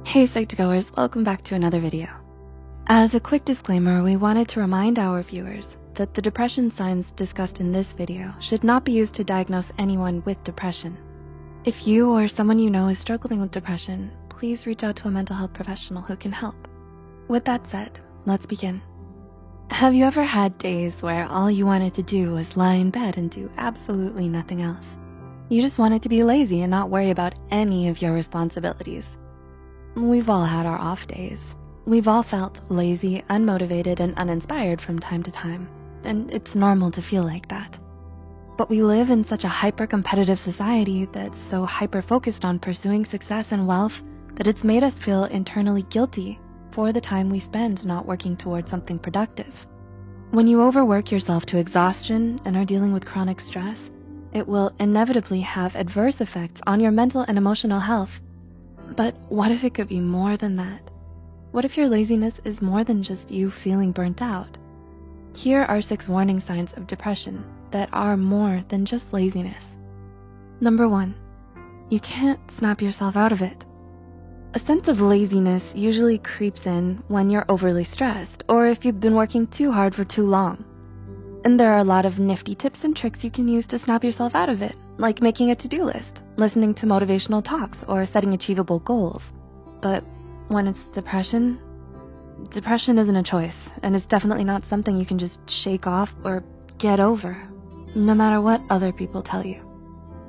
Hey Psych2Goers, welcome back to another video. As a quick disclaimer, we wanted to remind our viewers that the depression signs discussed in this video should not be used to diagnose anyone with depression. If you or someone you know is struggling with depression, please reach out to a mental health professional who can help. With that said, let's begin. Have you ever had days where all you wanted to do was lie in bed and do absolutely nothing else? You just wanted to be lazy and not worry about any of your responsibilities. We've all had our off days. We've all felt lazy, unmotivated, and uninspired from time to time, and it's normal to feel like that. But we live in such a hyper-competitive society that's so hyper-focused on pursuing success and wealth that it's made us feel internally guilty for the time we spend not working towards something productive. When you overwork yourself to exhaustion and are dealing with chronic stress, it will inevitably have adverse effects on your mental and emotional health. But what if it could be more than that? What if your laziness is more than just you feeling burnt out? Here are 6 warning signs of depression that are more than just laziness. Number 1, you can't snap yourself out of it. A sense of laziness usually creeps in when you're overly stressed or if you've been working too hard for too long. And there are a lot of nifty tips and tricks you can use to snap yourself out of it, like making a to-do list, listening to motivational talks, or setting achievable goals. But when it's depression isn't a choice, and it's definitely not something you can just shake off or get over, no matter what other people tell you.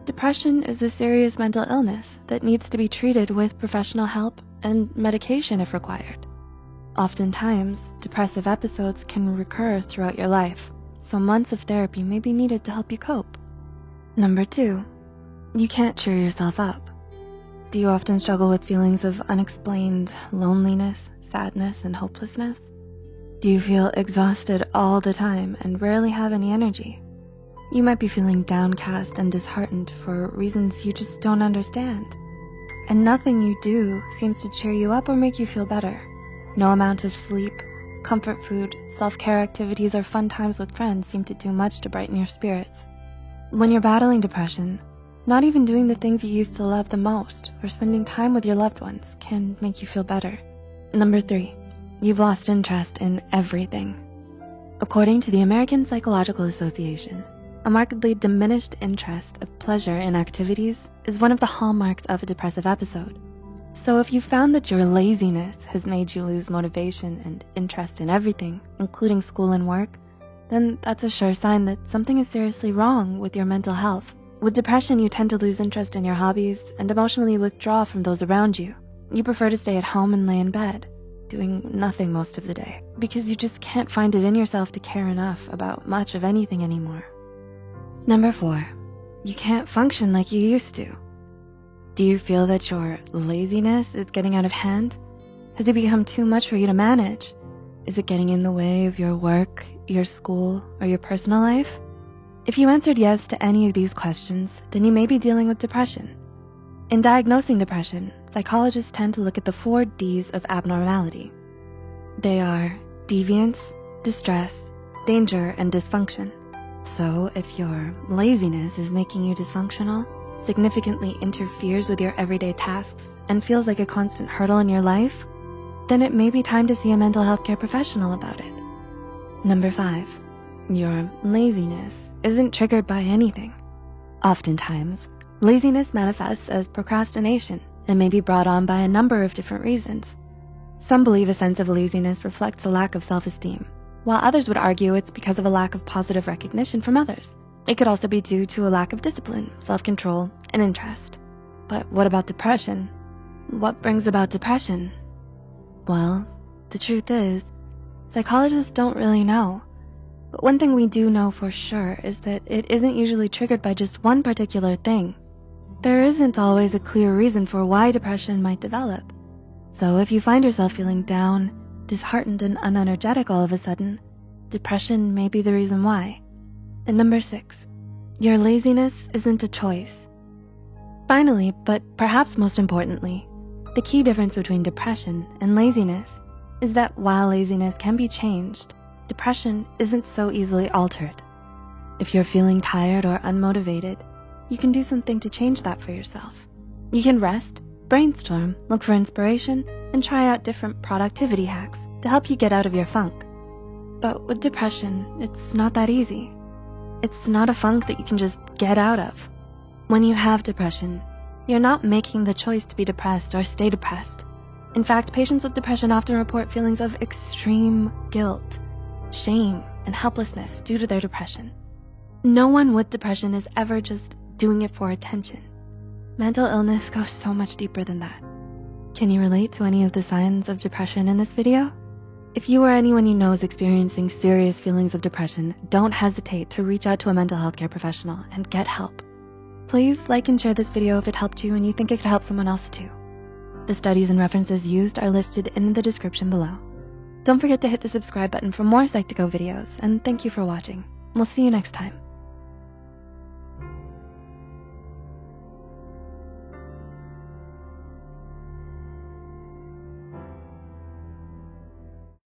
Depression is a serious mental illness that needs to be treated with professional help and medication if required. Oftentimes, depressive episodes can recur throughout your life, so months of therapy may be needed to help you cope. Number 2, you can't cheer yourself up. Do you often struggle with feelings of unexplained loneliness, sadness, and hopelessness? Do you feel exhausted all the time and rarely have any energy? You might be feeling downcast and disheartened for reasons you just don't understand. And nothing you do seems to cheer you up or make you feel better. No amount of sleep, comfort food, self-care activities, or fun times with friends seem to do much to brighten your spirits. When you're battling depression, not even doing the things you used to love the most or spending time with your loved ones can make you feel better. Number 3, you've lost interest in everything. According to the American Psychological Association, a markedly diminished interest of pleasure in activities is one of the hallmarks of a depressive episode. So if you found that your laziness has made you lose motivation and interest in everything, including school and work, then that's a sure sign that something is seriously wrong with your mental health. With depression, you tend to lose interest in your hobbies and emotionally withdraw from those around you. You prefer to stay at home and lay in bed, doing nothing most of the day, because you just can't find it in yourself to care enough about much of anything anymore. Number 4, you can't function like you used to. Do you feel that your laziness is getting out of hand? Has it become too much for you to manage? Is it getting in the way of your work, your school, or your personal life? If you answered yes to any of these questions, then you may be dealing with depression. In diagnosing depression, psychologists tend to look at the 4 Ds of abnormality. They are deviance, distress, danger, and dysfunction. So if your laziness is making you dysfunctional, significantly interferes with your everyday tasks, and feels like a constant hurdle in your life, then it may be time to see a mental health care professional about it. Number 5, your laziness isn't triggered by anything. Oftentimes, laziness manifests as procrastination and may be brought on by a number of different reasons. Some believe a sense of laziness reflects a lack of self-esteem, while others would argue it's because of a lack of positive recognition from others. It could also be due to a lack of discipline, self-control, and interest. But what about depression? What brings about depression? Well, the truth is, psychologists don't really know. But one thing we do know for sure is that it isn't usually triggered by just one particular thing. There isn't always a clear reason for why depression might develop. So if you find yourself feeling down, disheartened, and unenergetic all of a sudden, depression may be the reason why. And number 6, your laziness isn't a choice. Finally, but perhaps most importantly, the key difference between depression and laziness is that while laziness can be changed, depression isn't so easily altered. If you're feeling tired or unmotivated, you can do something to change that for yourself. You can rest, Brainstorm, look for inspiration, and try out different productivity hacks to help you get out of your funk. But with depression, it's not that easy. It's not a funk that you can just get out of. When you have depression, you're not making the choice to be depressed or stay depressed. In fact, patients with depression often report feelings of extreme guilt, shame, and helplessness due to their depression. No one with depression is ever just doing it for attention. Mental illness goes so much deeper than that. Can you relate to any of the signs of depression in this video? If you or anyone you know is experiencing serious feelings of depression, don't hesitate to reach out to a mental health care professional and get help. Please like and share this video if it helped you and you think it could help someone else too. The studies and references used are listed in the description below. Don't forget to hit the subscribe button for more Psych2Go videos, and thank you for watching. We'll see you next time.